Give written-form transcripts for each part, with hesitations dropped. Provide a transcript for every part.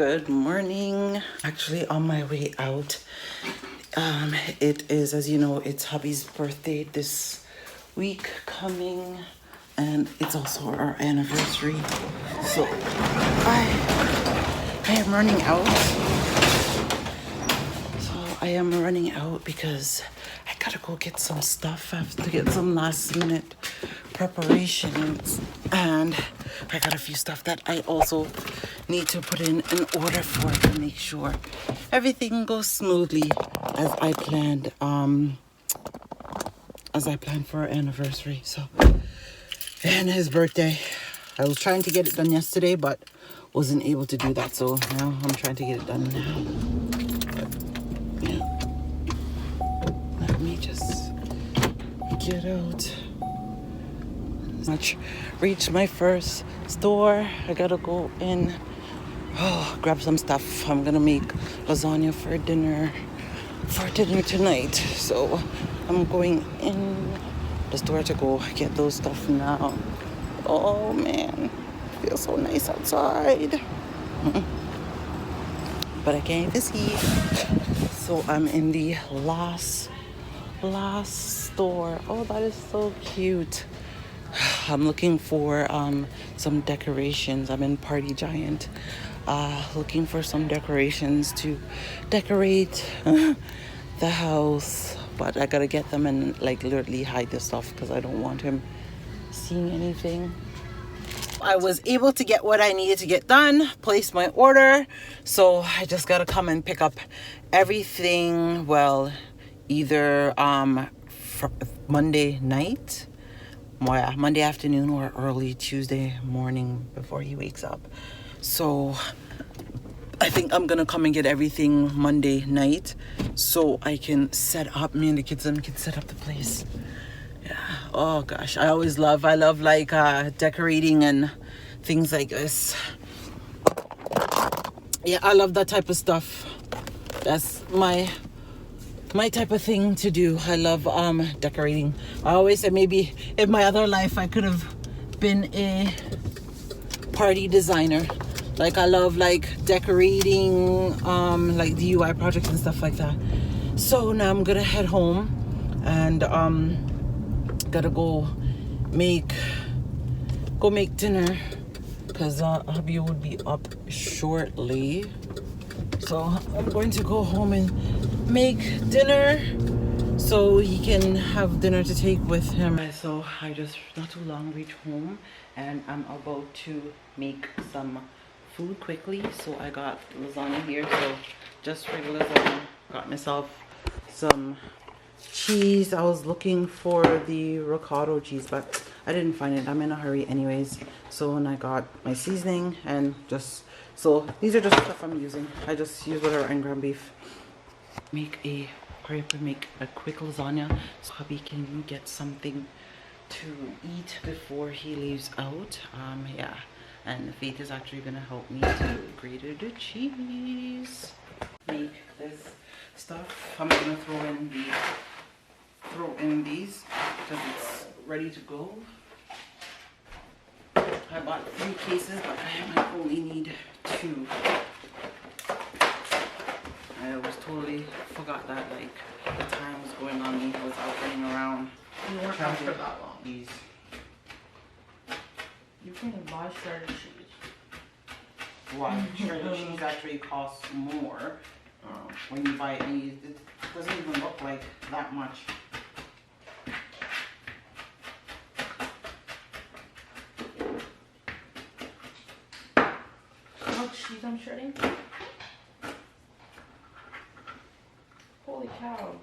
Good morning. Actually on my way out. It is, as you know, it's hubby's birthday this week coming, and it's also our anniversary. So I am running out. I am running out because I gotta go get some stuff. I have to get some last minute preparations, and I got a few stuff that I also need to put in order for to make sure everything goes smoothly as I planned for our anniversary. So, and his birthday, I was trying to get it done yesterday but wasn't able to do that, so now I'm trying to get it done now. Let me just get out. Reached my first store. I gotta go in, grab some stuff. I'm gonna make lasagna for dinner tonight. So I'm going in the store to go get those stuff now. Oh man, it feels so nice outside. But I can't even see. So I'm in the last store. Oh, that is so cute. I'm looking for some decorations. I'm in Party Giant, looking for some decorations to decorate the house. But I gotta get them and like literally hide the stuff because I don't want him seeing anything. I was able to get what I needed to get done, place my order, so I just gotta come and pick up everything. Well, either Monday night, Monday afternoon, or early Tuesday morning before he wakes up. So I think I'm gonna come and get everything Monday night so I can set up, me and the kids can set up the place. Yeah. Oh gosh, I love like decorating and things like this. Yeah, I love that type of stuff. That's my type of thing to do. I love decorating. I always say maybe in my other life I could have been a party designer. Like I love like decorating like DIY projects and stuff like that. So now I'm gonna head home and gotta go make dinner because hubby would be up shortly. So I'm going to go home and make dinner so he can have dinner to take with him. So I just not too long reached home and I'm about to make some food quickly. So I got lasagna here, so just regular lasagna. Got myself some cheese. I was looking for the ricotta cheese but I didn't find it. I'm in a hurry anyways. So when I got my seasoning and so these are just stuff I'm using. I just use butter and ground beef. Hurry up and make a quick lasagna so hubby can get something to eat before he leaves out. Yeah, and Faith is actually gonna help me to grate the cheese. Make this stuff. I'm gonna throw in these because it's ready to go. I bought 3 cases, but I might only need 2. I was totally forgot that like the time was going on me. I was out running around. You weren't out for that long. These. You can buy shredded cheese. Why? Shredded cheese actually costs more when you buy it, and it doesn't even look like that much. How much cheese I'm shredding? Holy cow.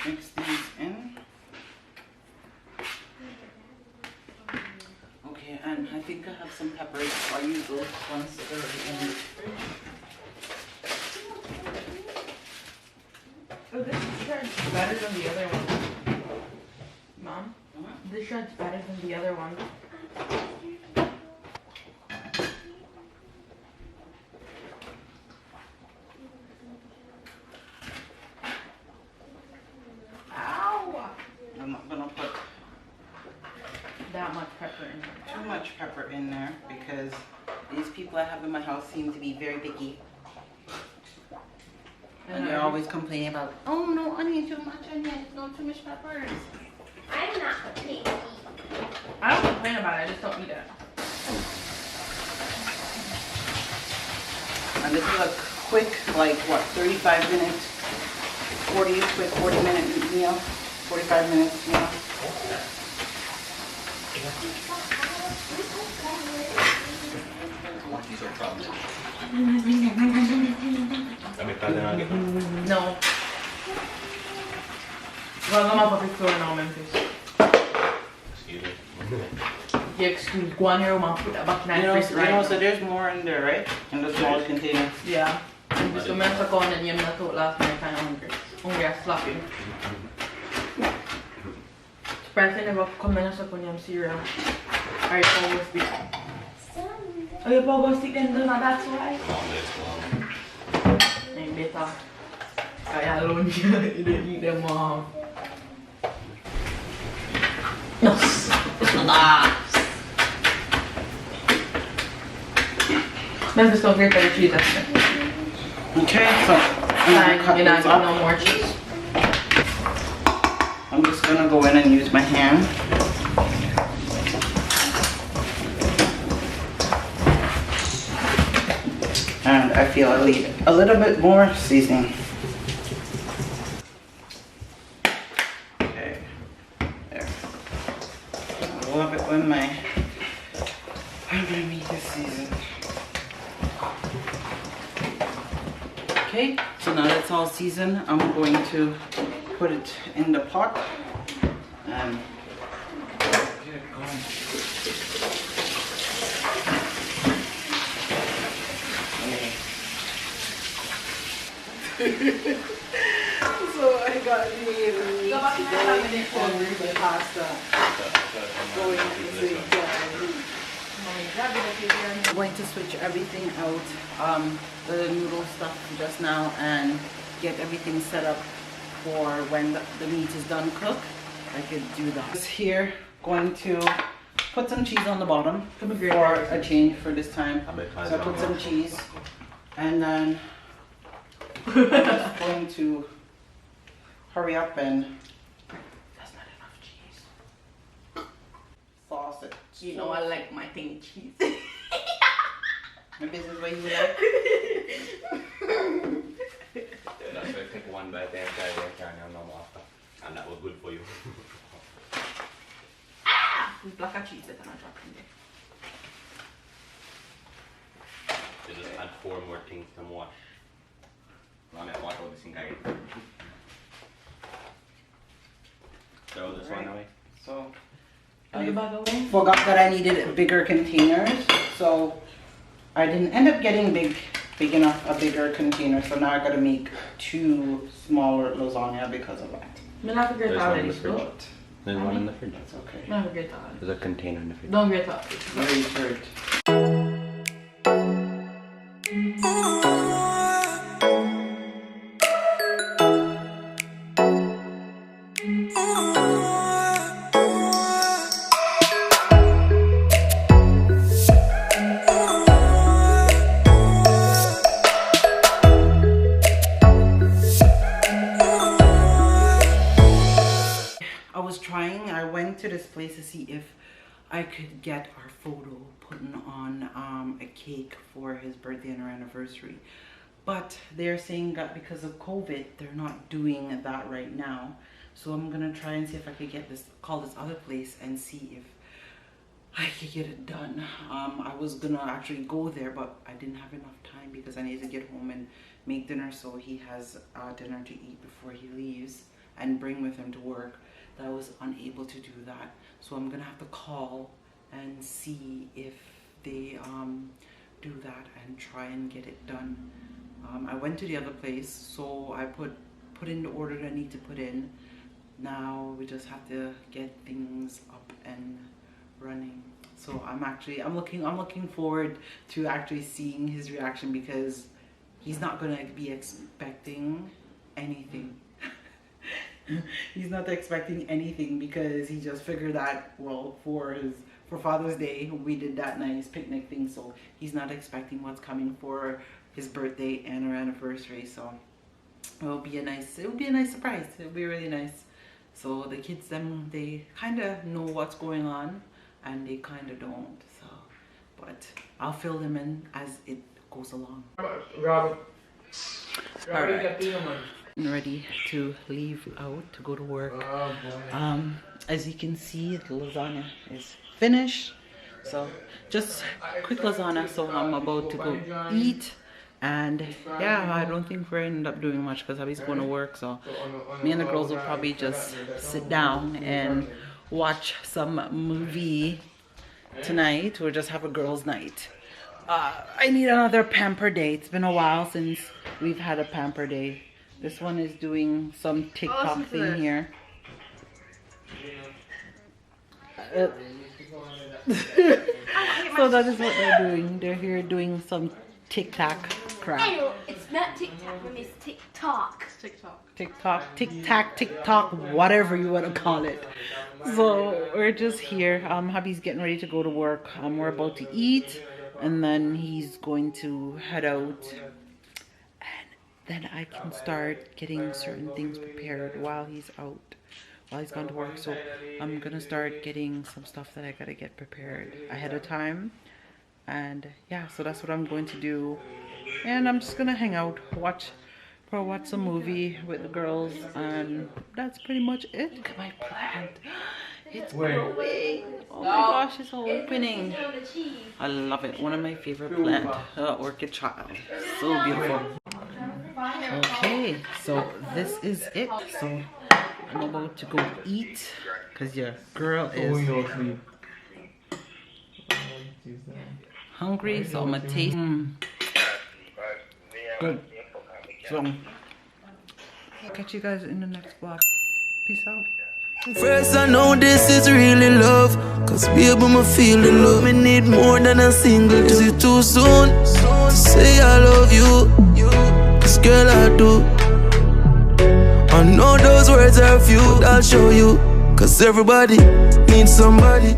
Mix these in. Okay, and I think I have some peppers, so I use those ones that are already in the fridge. Oh, this shred's better than the other one. Mom? This shred's better than the other one. that much pepper in there. Too much pepper in there because these people I have in my house seem to be very picky. And they're always complaining about, oh no, onion, too much onion, no, too much peppers. I'm not picky. I don't complain about it, I just don't eat it. And this is a quick, like what, 35 minutes, 40-minute meal, 45 minutes meal. No. Well, I'm up at the now, Memphis. Excuse me. You excuse, go on here, I'm put that back in You the know, fridge right now. so there's more in there, right? In the small container. Yeah. I'm just going to go on and you not thought last night kind of hungry. Hungry as sloppy. Surprised I never come in and suck on your cereal. Alright, power stick. Oh, your power stick then do not, that's why? Ain't better. Kaya alone here, you don't eat them all. No. Memphis don't grate the cheese, that's it. Okay, so Fine, you're not getting no more cheese. I'm just gonna go in and use my hand. And I feel I need a little bit more seasoning. Okay, there. I love it when my meat is seasoned. Okay, so now that's all seasoned, I'm going to put it in the pot and get it going. So I got the pasta going at the same time. I'm going to switch everything out, the noodle stuff just now, and get everything set up for when the meat is done cooked. I could do that. Here, going to put some cheese on the bottom for a change for this time. So I put some cheese, and then I'm just going to hurry up and That's not enough cheese. sauce it. You know I like my thing cheese. Maybe this is what you like. That's why I take one bite and try to carry on normal after. And that was good for you. With black cheese that I'm dropping there. You just add 4 more things to wash. Now I wash all this thing again. Throw this one away. So Throw the bag away? forgot that I needed bigger containers, so I didn't end up getting a bigger container, so now I gotta make 2 smaller lasagna because of that. I'm not forget There's that one in already, the fridge. so. There's one in the fridge. That's okay. I'm not forget that. There's a container in the fridge. Don't get that. Very hurt. I went to this place to see if I could get our photo put on a cake for his birthday and our anniversary, but they're saying that because of COVID they're not doing that right now. So I'm gonna try and see if I could get call this other place and see if I could get it done. I was gonna actually go there, but I didn't have enough time because I need to get home and make dinner so he has dinner to eat before he leaves and bring with him to work. That I was unable to do that, so I'm gonna have to call and see if they do that and try and get it done. I went to the other place, so I put in the order that I need to put in. Now we just have to get things up and running. So I'm looking forward to actually seeing his reaction, because he's not gonna be expecting anything. He's not expecting anything because he just figured that, well, for Father's Day we did that nice picnic thing, so he's not expecting what's coming for his birthday and our anniversary. So it'll be a nice surprise. It'll be really nice. So the kids, they kind of know what's going on and they kind of don't. So, but I'll fill them in as it goes along. Alright, I'm ready to leave out to go to work. As you can see, the lasagna is finished. So just quick lasagna, so I'm about to go eat. And yeah, I don't think we're end up doing much because hubby's going to work, so me and the girls will probably just sit down and watch some movie tonight, or just have a girls' night. I need another pamper day. It's been a while since we've had a pamper day. This one is doing some TikTok thing here. So that is what they're doing. They're here doing some TikTok crap. Anyway, it's not TikTok, it's TikTok. TikTok, whatever you want to call it. So we're just here. Hubby's getting ready to go to work. We're about to eat, and then he's going to head out, and then I can start getting certain things prepared while he's out, while he's gone to work. So I'm gonna start getting some stuff that I gotta get prepared ahead of time. And yeah, so that's what I'm going to do. And I'm just gonna hang out, watch some movie with the girls, and that's pretty much it. Look at my plant. It's growing. Oh my gosh, it's opening. I love it. One of my favorite plants, orchid child. So beautiful. Okay, so this is it. So I'm about to go eat because your girl is hungry, so I'm gonna taste. Good. So I'll catch you guys in the next vlog. Peace out. First I know this is really love, cause baby me feel the love. Me need more than a single. Is it too soon to say I love you? Cause girl I do. I know those words are few, but I'll show you. Cause everybody needs somebody.